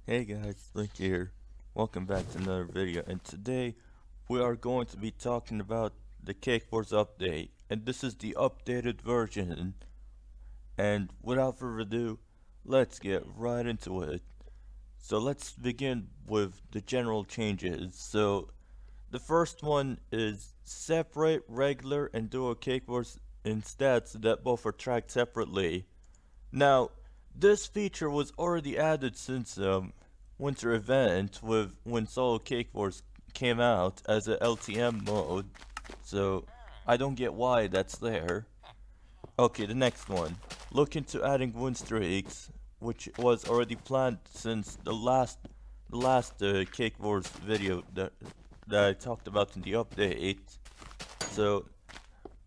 Hey guys, Slinky here. Welcome back to another video, and today we are going to be talking about the GeForce update, and this is the updated version. And without further ado, let's get right into it. So let's begin with the general changes. So the first one is separate regular and dual GeForce in stats so that both are tracked separately. Now, this feature was already added since winter event with when Solo Cake Wars came out as a LTM mode, so I don't get why that's there. Okay, the next one. Look into adding win streaks, which was already planned since the last Cake Wars video that I talked about in the update. So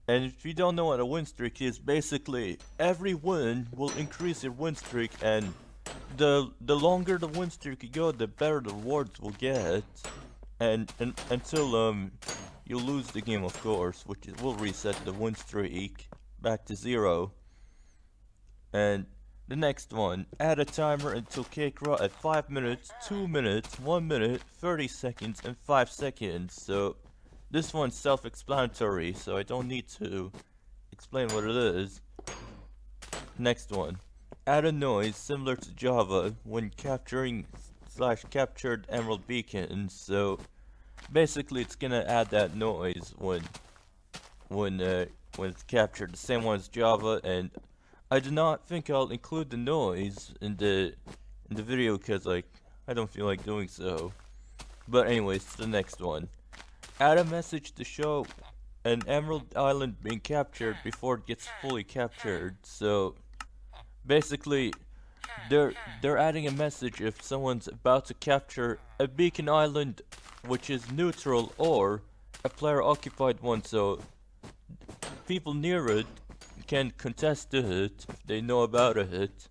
and if you don't know what a win streak is, basically every win will increase your win streak, and the longer the win streak you go, the better the rewards will get. And until you lose the game, of course, which will reset the win streak back to 0. And the next one, add a timer until cake raw at 5 minutes, 2 minutes, 1 minute, 30 seconds, and 5 seconds. So this one's self-explanatory, so I don't need to explain what it is. Next one. Add a noise similar to Java when capturing/captured emerald beacons. So basically it's gonna add that noise when it's captured, the same one as Java, and I do not think I'll include the noise in the video because like I don't feel like doing so. But anyways, the next one. Add a message to show an emerald island being captured before it gets fully captured. So basically they're adding a message if someone's about to capture a beacon island which is neutral or a player occupied one, so people near it can contest it if they know about it.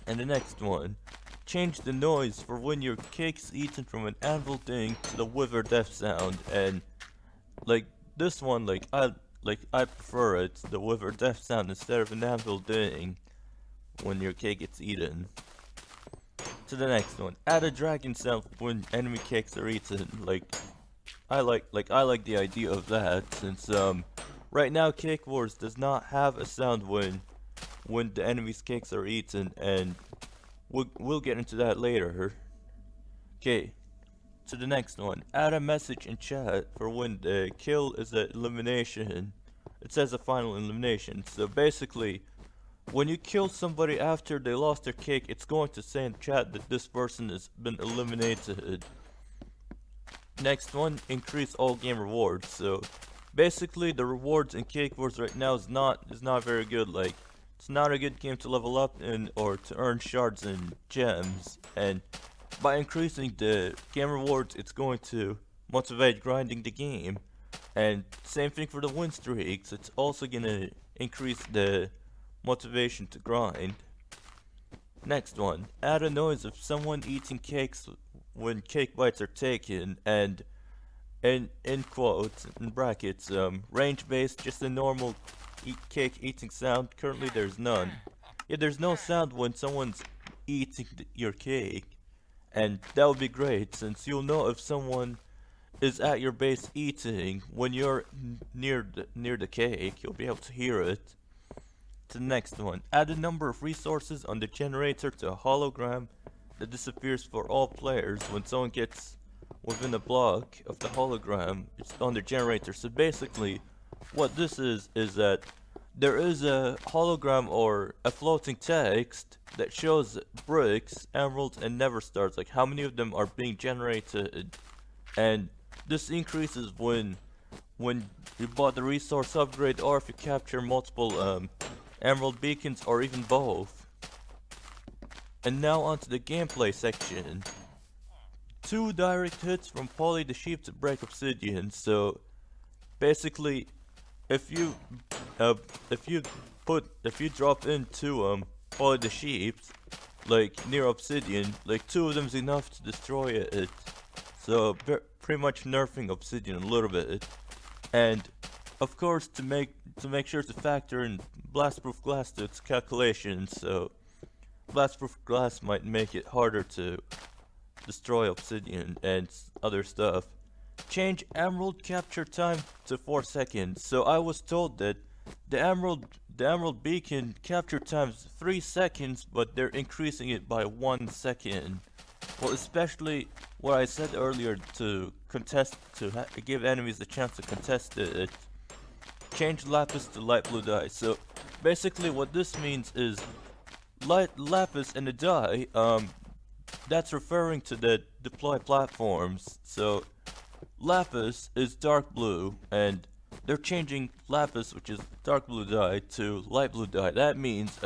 And the next one. Change the noise for when your cake's eaten from an anvil ding to the wither death sound, and like this one, I prefer it, the wither death sound instead of an anvil ding when your cake gets eaten. To the next one. Add a dragon sound when enemy cakes are eaten. I like the idea of that, since right now Cake Wars does not have a sound when the enemy's cakes are eaten, and we'll get into that later. Okay, to the next one. Add a message in chat for when the kill is an elimination. It says a final elimination. So basically, when you kill somebody after they lost their cake, it's going to say in chat that this person has been eliminated. Next one, increase all game rewards. So basically the rewards in Cake Wars right now is not very good. Like, it's not a good game to level up in or to earn shards and gems, and by increasing the game rewards it's going to motivate grinding the game. And same thing for the win streaks, it's also gonna increase the motivation to grind. Next one, add a noise of someone eating cakes when cake bites are taken, and in quotes, in brackets, range based, just a normal cake eating sound. Currently there's none. Yeah, there's no sound when someone's eating your cake, and that would be great since you'll know if someone is at your base eating when you're near the cake. You'll be able to hear it. To the next one, add a number of resources on the generator to a hologram that disappears for all players when someone gets within a block of the hologram. It's on the generator. So basically, what this is that there is a hologram or a floating text that shows bricks, emeralds, and never stars, like how many of them are being generated, and this increases when you bought the resource upgrade or if you capture multiple emerald beacons or even both. And now onto the gameplay section. 2 direct hits from Polly the sheep to break obsidian. So basically, if you drop into Polly the sheep, like near obsidian, like 2 of them is enough to destroy it. So pretty much nerfing obsidian a little bit. And of course, to make sure to factor in blastproof glass to its calculations. So blast-proof glass might make it harder to destroy obsidian and other stuff. Change emerald capture time to 4 seconds. So I was told that the emerald beacon capture time's 3 seconds, but they're increasing it by 1 second. Well, especially what I said earlier to give enemies the chance to contest it. Change lapis to light blue dye. So basically what this means is lapis and the dye, that's referring to the deploy platforms. So lapis is dark blue, and they're changing lapis, which is dark blue dye, to light blue dye. That means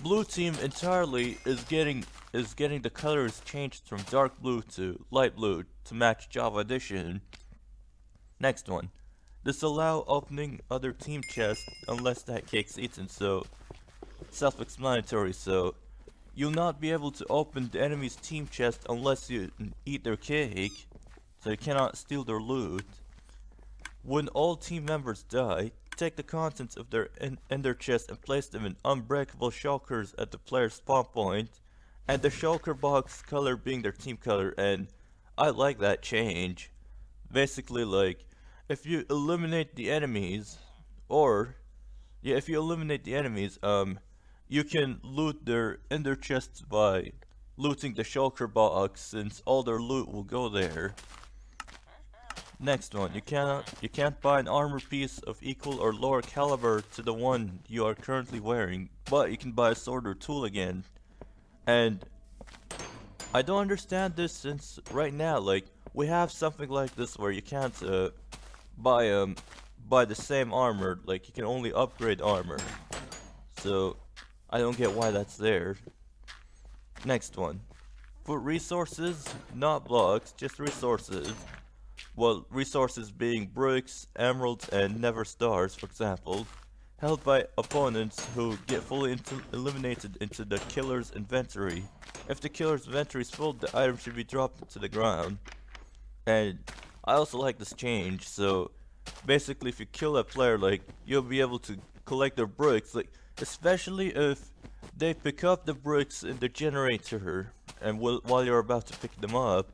blue team entirely is getting the colors changed from dark blue to light blue to match Java Edition. Next one. Disallow opening other team chests unless that cake's eaten. So self-explanatory. So you'll not be able to open the enemy's team chest unless you eat their cake. So you cannot steal their loot. When all team members die, take the contents of their ender chest and place them in unbreakable shulkers at the player's spawn point, and the shulker box color being their team color. And I like that change. Basically, like, if you eliminate the enemies, you can loot their ender chests by looting the shulker box, since all their loot will go there. Next one, you can't buy an armor piece of equal or lower caliber to the one you are currently wearing, but you can buy a sword or tool again. And I don't understand this, since right now, like, we have something like this where you can't buy the same armor, like you can only upgrade armor. So I don't get why that's there. Next one, for resources, not blocks, just resources. Well, resources being bricks, emeralds, and never stars, for example, held by opponents who get fully eliminated into the killer's inventory. If the killer's inventory is full, the item should be dropped to the ground. And I also like this change. So basically, if you kill a player, like, you'll be able to collect their bricks, like, especially if they pick up the bricks in the generator, and while you're about to pick them up,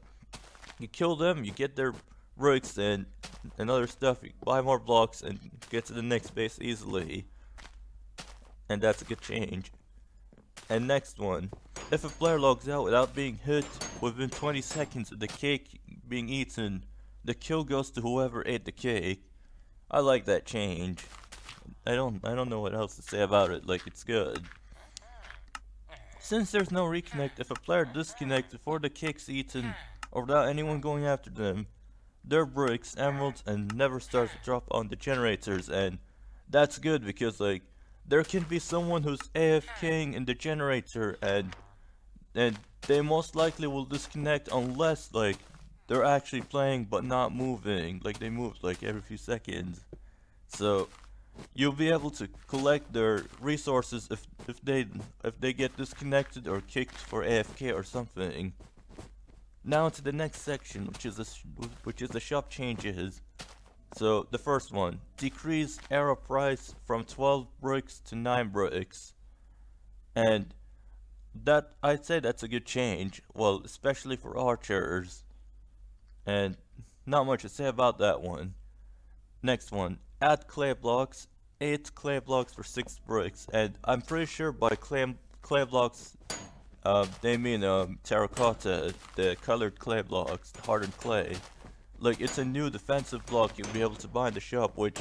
you kill them, you get their bricks and other stuff, you buy more blocks and get to the next base easily. And that's a good change. And next one, if a player logs out without being hit within 20 seconds of the cake being eaten, the kill goes to whoever ate the cake. I like that change. I don't know what else to say about it, like, it's good. Since there's no reconnect, if a player disconnects before the cake's eaten or without anyone going after them, their bricks, emeralds, and never stars drop on the generators. And that's good because, like, there can be someone who's AFKing in the generator, and they most likely will disconnect unless, like, they're actually playing but not moving, like they move like every few seconds. So you'll be able to collect their resources if they get disconnected or kicked for AFK or something. Now to the next section, which is the shop changes. So the first one, decrease arrow price from 12 bricks to 9 bricks. And that, I'd say that's a good change, well, especially for archers. And not much to say about that one. Next one, add clay blocks, 8 clay blocks for 6 bricks. And I'm pretty sure by clay blocks, they mean terracotta, the colored clay blocks, the hardened clay. Like, it's a new defensive block you'll be able to buy in the shop, which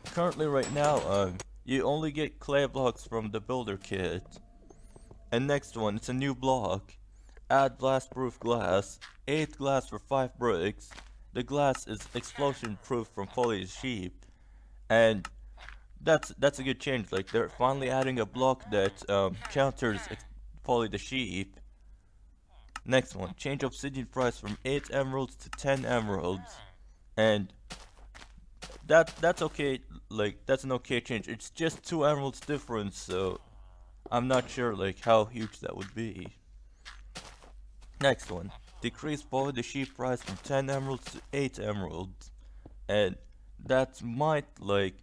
currently right now, you only get clay blocks from the builder kit. And next one, it's a new block. Add blast-proof glass, 8 glass for 5 bricks. The glass is explosion-proof from foliage sheep. And that's a good change. Like, they're finally adding a block that counters the sheep. Next one, change obsidian price from 8 emeralds to 10 emeralds. And that's okay, like, that's an okay change. It's just 2 emeralds difference, so I'm not sure, like, how huge that would be. Next one, decrease the sheep price from 10 emeralds to 8 emeralds. And that might, like,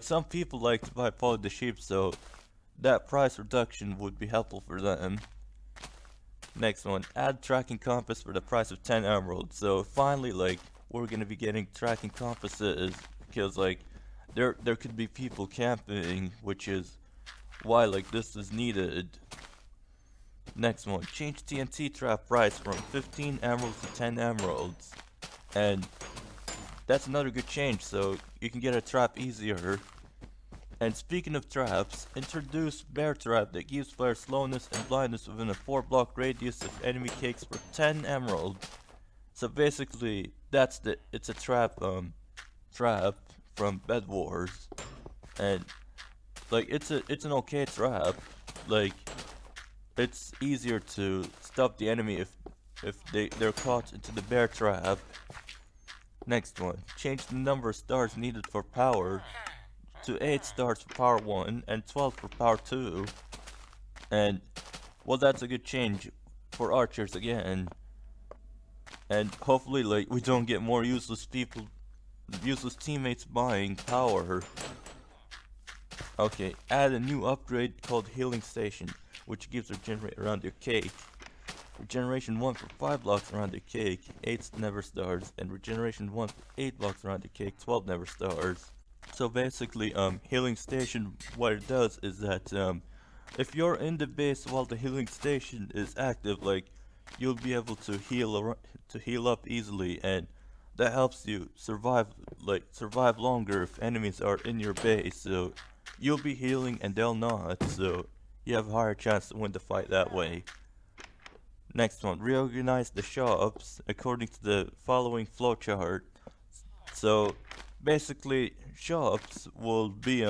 some people like to buy the sheep, so that price reduction would be helpful for them. Next one, add tracking compass for the price of 10 emeralds. So finally, like, we're gonna be getting tracking compasses because like there could be people camping, which is why like this is needed. Next one, change TNT trap price from 15 emeralds to 10 emeralds. And that's another good change, so you can get a trap easier. And speaking of traps, introduce bear trap that gives players slowness and blindness within a 4-block radius of enemy cakes for 10 emeralds. So basically, it's a trap from Bed Wars, and like it's an okay trap. Like it's easier to stop the enemy if they're caught into the bear trap. Next one, change the number of stars needed for power to 8 stars for power 1 and 12 for power 2. And well, that's a good change for archers again. And hopefully like we don't get more useless teammates buying power. Okay, add a new upgrade called Healing Station, which gives regenerate around your cake. Regeneration 1 for 5 blocks around the cake, 8 never stars, and regeneration 1 for 8 blocks around the cake, 12 never stars. So basically, Healing Station, what it does is that, if you're in the base while the Healing Station is active, like, you'll be able to heal up easily, and that helps you survive longer if enemies are in your base, so you'll be healing and they'll not, so you have a higher chance to win the fight that way. Next one, reorganize the shops according to the following flowchart. So basically, shops will be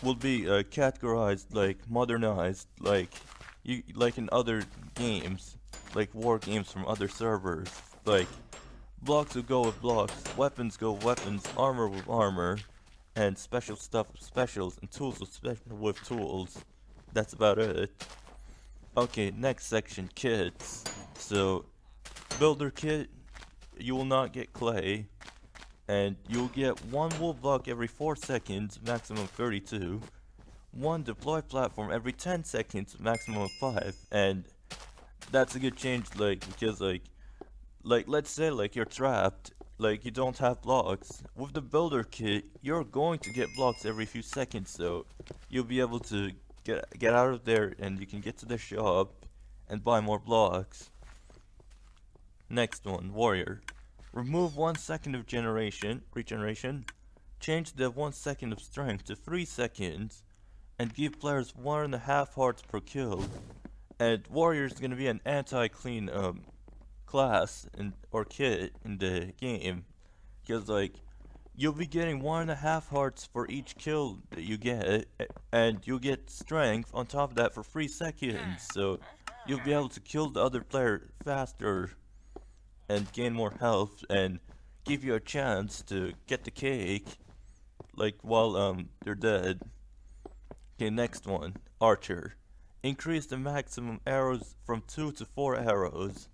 categorized, like modernized, like in other games, like war games from other servers. Like blocks will go with blocks, weapons go with weapons, armor with armor, and special stuff with specials, and tools with tools. That's about it. Okay, next section, kits. So, builder kit, you will not get clay, and you'll get 1 wool block every 4 seconds, maximum 32, 1 deploy platform every 10 seconds, maximum of 5, and that's a good change, like, because, like, let's say, like, you're trapped, like, you don't have blocks. With the builder kit, you're going to get blocks every few seconds, so you'll be able to get out of there and you can get to the shop and buy more blocks. Next one, warrior. Remove 1 second of regeneration, change the 1 second of strength to 3 seconds, and give players 1.5 hearts per kill. And warrior is gonna be an anti-clean class or kit in the game, because like you'll be getting 1.5 hearts for each kill that you get, and you'll get strength on top of that for 3 seconds, so you'll be able to kill the other player faster and gain more health and give you a chance to get the cake, like while they're dead. Okay, next one, archer. Increase the maximum arrows from 2 to 4 arrows.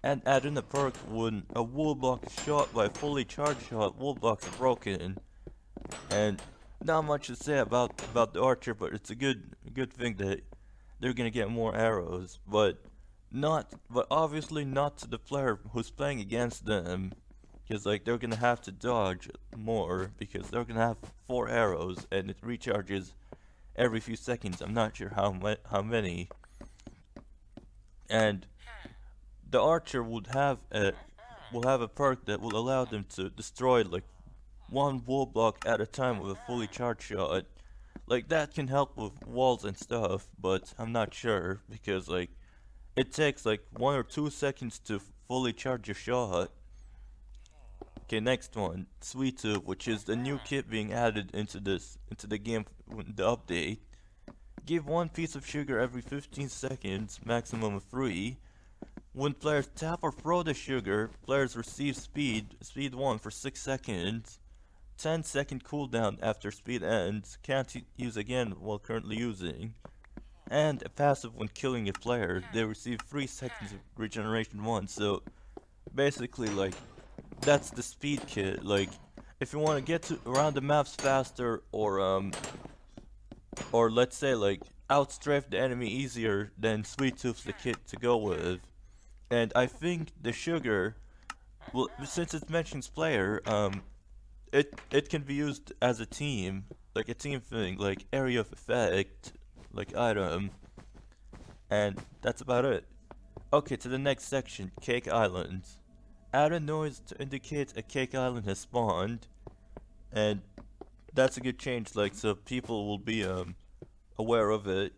And add in a perk when a wool block is shot by a fully charged shot, wool blocks are broken. And not much to say about the archer, but it's a good thing that they're gonna get more arrows, but obviously not to the player who's playing against them, because like they're gonna have to dodge more because they're gonna have 4 arrows and it recharges every few seconds. I'm not sure how many. And the archer will have a perk that will allow them to destroy like 1 wool block at a time with a fully charged shot. Like that can help with walls and stuff, but I'm not sure because like it takes like 1 or 2 seconds to fully charge your shot. Okay, next one, Sweet Tube, which is the new kit being added into the game with the update. Give 1 piece of sugar every 15 seconds, maximum of 3. When players tap or throw the sugar, players receive speed 1 for 6 seconds, 10-second cooldown after speed ends, can't use again while currently using, and a passive when killing a player, they receive 3 seconds of regeneration 1, so basically like, that's the speed kit. Like, if you want to get around the maps faster or or let's say like outstrafe the enemy easier than Sweet Tooth's the kit to go with. And I think the sugar, well, since it mentions player, it can be used as a team, like a team thing, like area of effect, like item, and that's about it. Okay, to the next section, Cake Island. Add a noise to indicate a Cake Island has spawned, and that's a good change, like, so people will be, aware of it.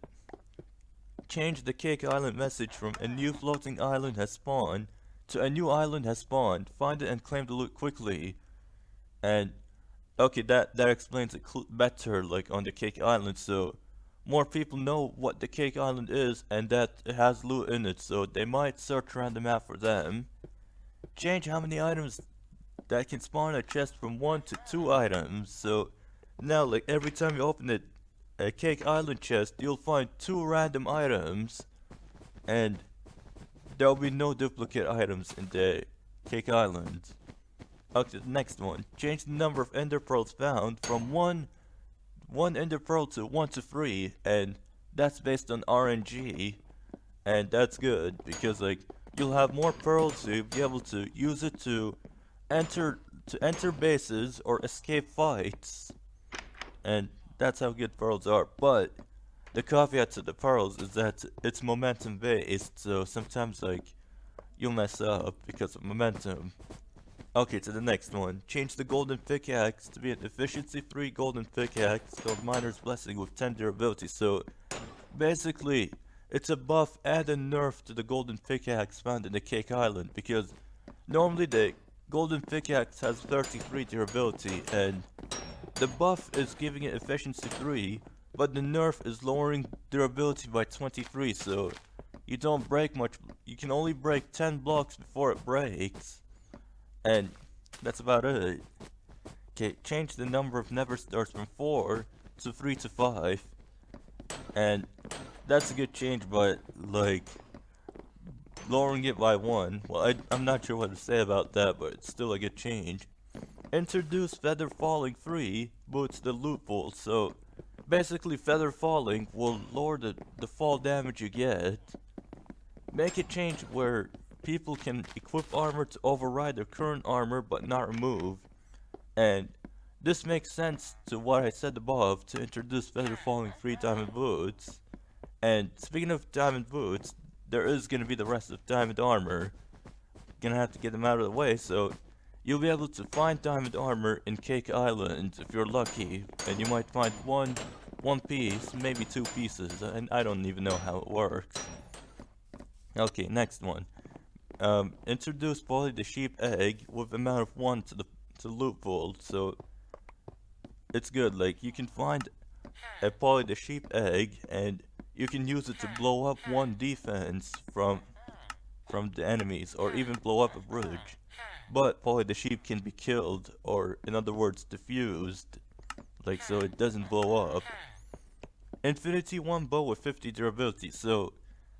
Change the Cake Island message from a new floating island has spawned to a new island has spawned. Find it and claim the loot quickly. And okay, that explains it better, like on the Cake Island, so more people know what the Cake Island is and that it has loot in it, so they might search around the map for them. Change how many items that can spawn a chest from 1 to 2 items, so now like every time you open a Cake Island chest, you'll find 2 random items, and there'll be no duplicate items in the Cake Island. Okay, the next one. Change the number of ender pearls found from one ender pearl to 1 to 3, and that's based on RNG, and that's good because like you'll have more pearls, so you'll be able to use it to enter bases or escape fights, and that's how good pearls are. But the caveat to the pearls is that it's momentum based, so sometimes like you'll mess up because of momentum. Okay, to the next one. Change the golden pickaxe to be an efficiency 3 golden pickaxe called Miner's Blessing with 10 durability. So basically, it's a buff and a nerf to the golden pickaxe found in the Cake Island, because normally the golden pickaxe has 33 durability and the buff is giving it efficiency 3, but the nerf is lowering durability by 23, so you don't break much. You can only break 10 blocks before it breaks. And that's about it. Okay, change the number of never stars from 4 to 3 to 5. And that's a good change, but like lowering it by 1, well, I'm not sure what to say about that, but it's still a good change. Introduce Feather Falling 3 boosts the loot pool, so basically Feather Falling will lower the fall damage you get. Make a change where people can equip armor to override their current armor but not remove, and this makes sense to what I said above to introduce Feather Falling 3 diamond boots. And speaking of diamond boots, there is going to be the rest of diamond armor. Gonna have to get them out of the way, so you'll be able to find diamond armor in Cake Island if you're lucky, and you might find one piece, maybe 2 pieces, and I don't even know how it works. Okay, next one. Introduce Polly the sheep egg with amount of 1 to the loot pool, so it's good. Like you can find a Polly the sheep egg and you can use it to blow up 1 defense from the enemies, or even blow up a bridge. But Polly the sheep can be killed, or in other words diffused, like so it doesn't blow up. Infinity 1 bow with 50 durability, so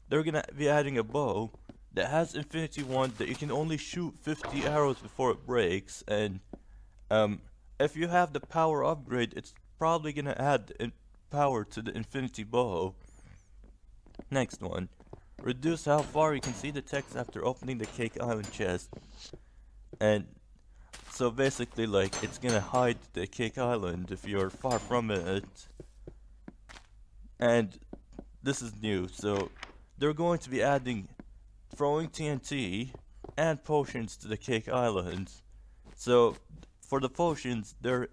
they're gonna be adding a bow that has Infinity 1 that you can only shoot 50 arrows before it breaks, and if you have the power upgrade, it's probably gonna add power to the Infinity bow. Next one. Reduce how far you can see the text after opening the Cake Island chest. And so basically like it's gonna hide the Cake Island if you're far from it. And this is new, so they're going to be adding throwing TNT and potions to the Cake Island. So for the potions, they're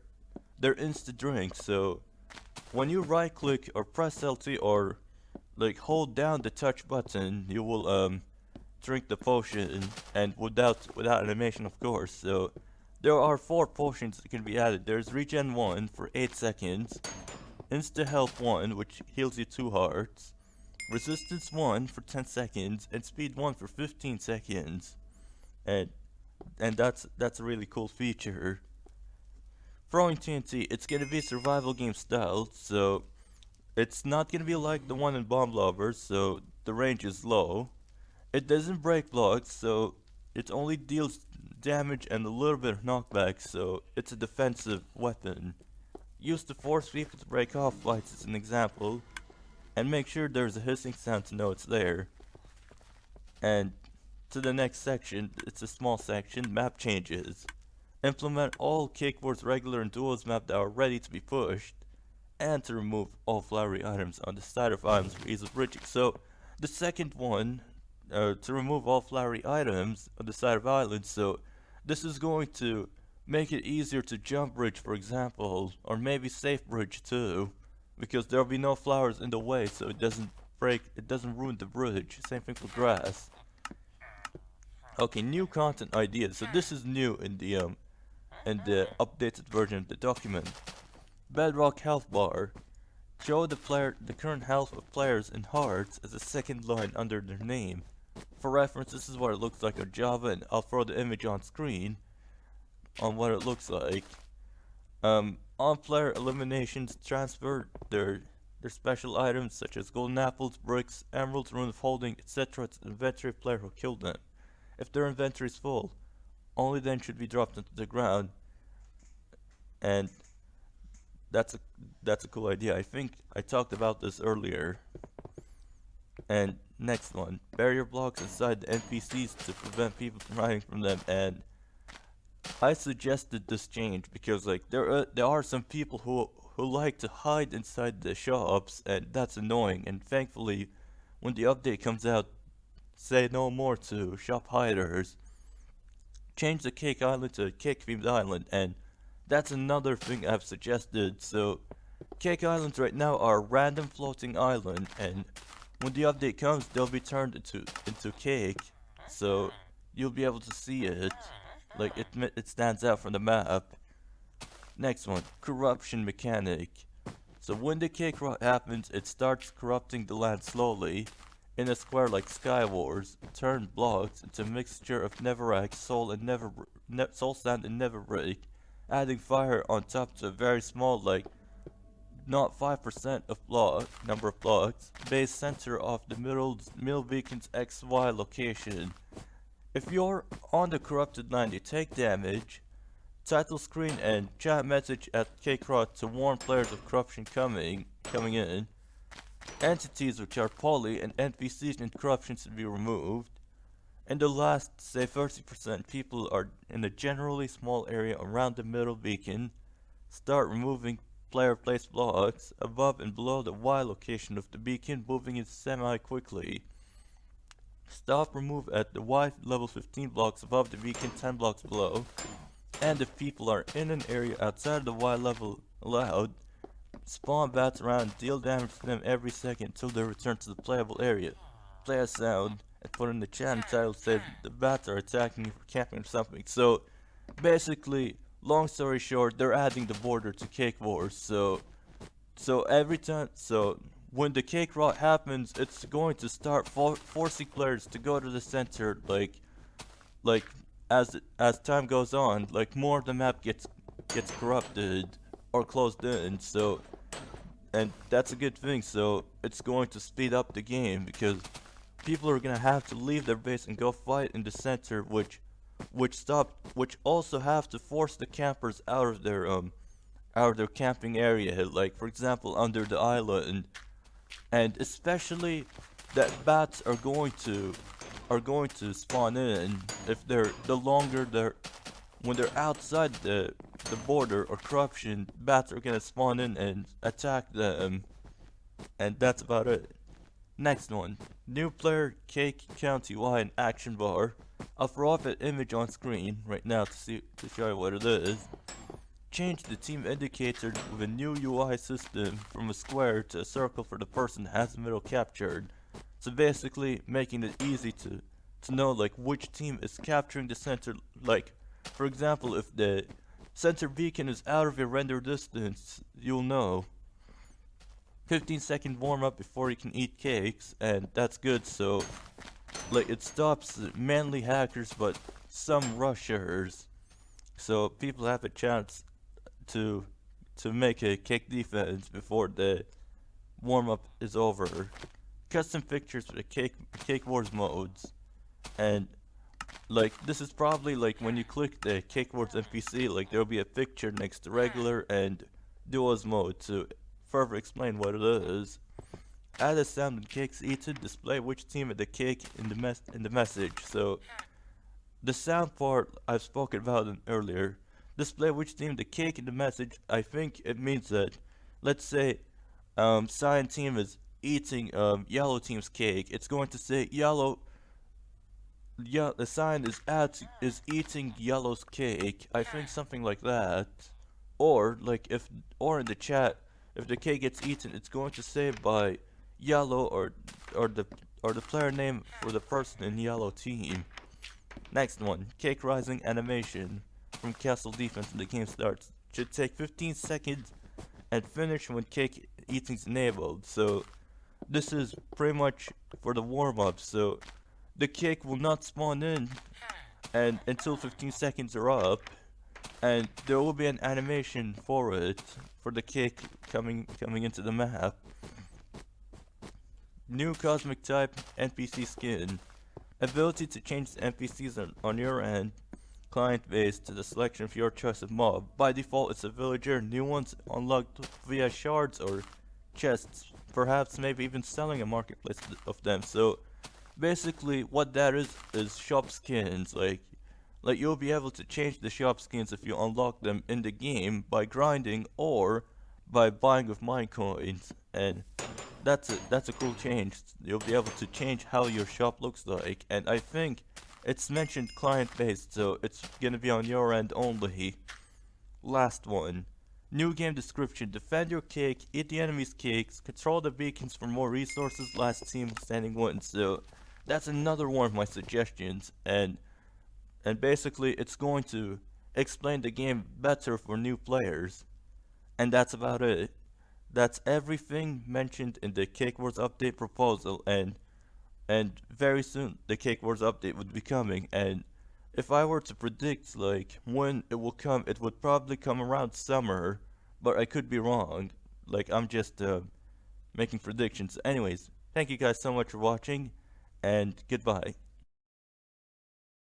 instant drinks, so when you right click or press LT or like hold down the touch button, you will drink the potion, and without animation of course. So there are 4 potions that can be added. There's regen 1 for 8 seconds, insta health 1 which heals you 2 hearts, resistance 1 for 10 seconds, and speed 1 for 15 seconds. And that's a really cool feature. Throwing TNT, it's gonna be survival game style, so it's not gonna be like the one in Bomb Lovers, so the range is low. It doesn't break blocks, so it only deals damage and a little bit of knockback, so it's a defensive weapon. used to force people to break off fights as an example, and make sure there's a hissing sound to know it's there. And to the next section, it's a small section, map changes. Implement all Cake Wars regular and duos map that are ready to be pushed, and to remove all flowery items on the side of items for ease of bridging. So the second one, to remove all flowery items on the side of islands, so this is going to make it easier to jump bridge, for example, or maybe safe bridge too, because there'll be no flowers in the way, so it doesn't ruin the bridge. Same thing for grass. Okay, new content ideas. So this is new in the updated version of the document. Bedrock health bar. Show the current health of players in hearts as a second line under their name. For reference, this is what it looks like on Java, and I'll throw the image on screen on what it looks like. On player eliminations, transfer their special items such as golden apples, bricks, emeralds, rune of holding, etc. to the inventory of player who killed them. If their inventory is full, only then should be dropped into the ground. And that's a cool idea. I think I talked about this earlier. And next one, barrier blocks inside the NPCs to prevent people from hiding from them. And I suggested this change because like there are some people who like to hide inside the shops, and that's annoying. And thankfully, when the update comes out, say no more to shop hiders. Change the cake island to a cake themed island, and that's another thing I've suggested. So cake islands right now are a random floating island, and when the update comes, they'll be turned into cake, so you'll be able to see it. Like it stands out from the map. Next one, corruption mechanic. So when the cake rot happens, it starts corrupting the land slowly. In a square like Sky Wars, turn blocks into a mixture of netherrack, soul sand, and netherbrick, adding fire on top to a very small, like not 5% of number of blocks, base center of the middle beacon's XY location. If you're on the corrupted land, you take damage. Title screen and chat message at Cake Rot to warn players of corruption coming in. Entities which are poly and NPCs in corruption should be removed. And the last, say 30% people are in a generally small area around the middle beacon. Start removing player placed blocks above and below the Y location of the beacon, moving it semi-quickly. Stop remove at the Y level 15 blocks above the beacon, 10 blocks below. And if people are in an area outside the Y level allowed, spawn bats around, deal damage to them every second until they return to the playable area. Play a sound and put in the chat and title says the bats are attacking you for camping or something. So basically, long story short, they're adding the border to Cake Wars. So every time, when the cake rot happens, it's going to start forcing players to go to the center, like as time goes on, like more of the map gets corrupted or closed in. So, and that's a good thing. So it's going to speed up the game because people are gonna have to leave their base and go fight in the center, which also have to force the campers out of their camping area, like for example under the island. And especially that bats are going to spawn in if when they're outside the border or corruption, bats are gonna spawn in and attack them. And that's about it. Next one, new player cake county Y and action bar. I'll throw up an image on screen right now to show you what it is. Change the team indicator with a new UI system from a square to a circle for the person that has the middle captured. So basically making it easy to know like which team is capturing the center. Like for example, if the center beacon is out of your render distance, you'll know. 15-second warm up before you can eat cakes, and that's good. So like it stops mainly hackers but some rushers, so people have a chance to make a cake defense before the warm-up is over. Custom pictures for the cake wars modes, and like this is probably like when you click the cake wars NPC, like there'll be a picture next to regular and duos mode to further explain what it is. Add a sound when cake's eaten, display which team of the cake in the message. So the sound part I've spoken about earlier. Display which team the cake in the message. I think it means that, let's say, cyan team is eating yellow team's cake. It's going to say yellow. Yeah, the cyan is eating yellow's cake. I think something like that. Or like or in the chat, if the cake gets eaten, it's going to say by yellow or the or the player name for the person in yellow team. Next one, cake rising animation from castle defense when the game starts. Should take 15 seconds and finish when cake eating is enabled. So this is pretty much for the warm-up. So the cake will not spawn in and until 15 seconds are up, and there will be an animation for it for the cake coming into the map. New cosmic type NPC skin. Ability to change the NPCs on your end, client base to the selection of your choice of mob. By default, it's a villager. New ones unlocked via shards or chests. Perhaps maybe even selling a marketplace of them. So basically, what that is shop skins. Like you'll be able to change the shop skins if you unlock them in the game by grinding or by buying with mine coins, and that's a cool change. You'll be able to change how your shop looks like, and I think it's mentioned client based, so it's gonna be on your end only. Last one. New game description. Defend your cake, eat the enemy's cakes, control the beacons for more resources, last team standing wins. So that's another one of my suggestions, and basically it's going to explain the game better for new players. And that's about it. That's everything mentioned in the Cake Wars update proposal, and very soon the Cake Wars update would be coming, and if I were to predict like when it will come, it would probably come around summer, but I could be wrong. Like I'm just making predictions. Anyways, thank you guys so much for watching, and goodbye.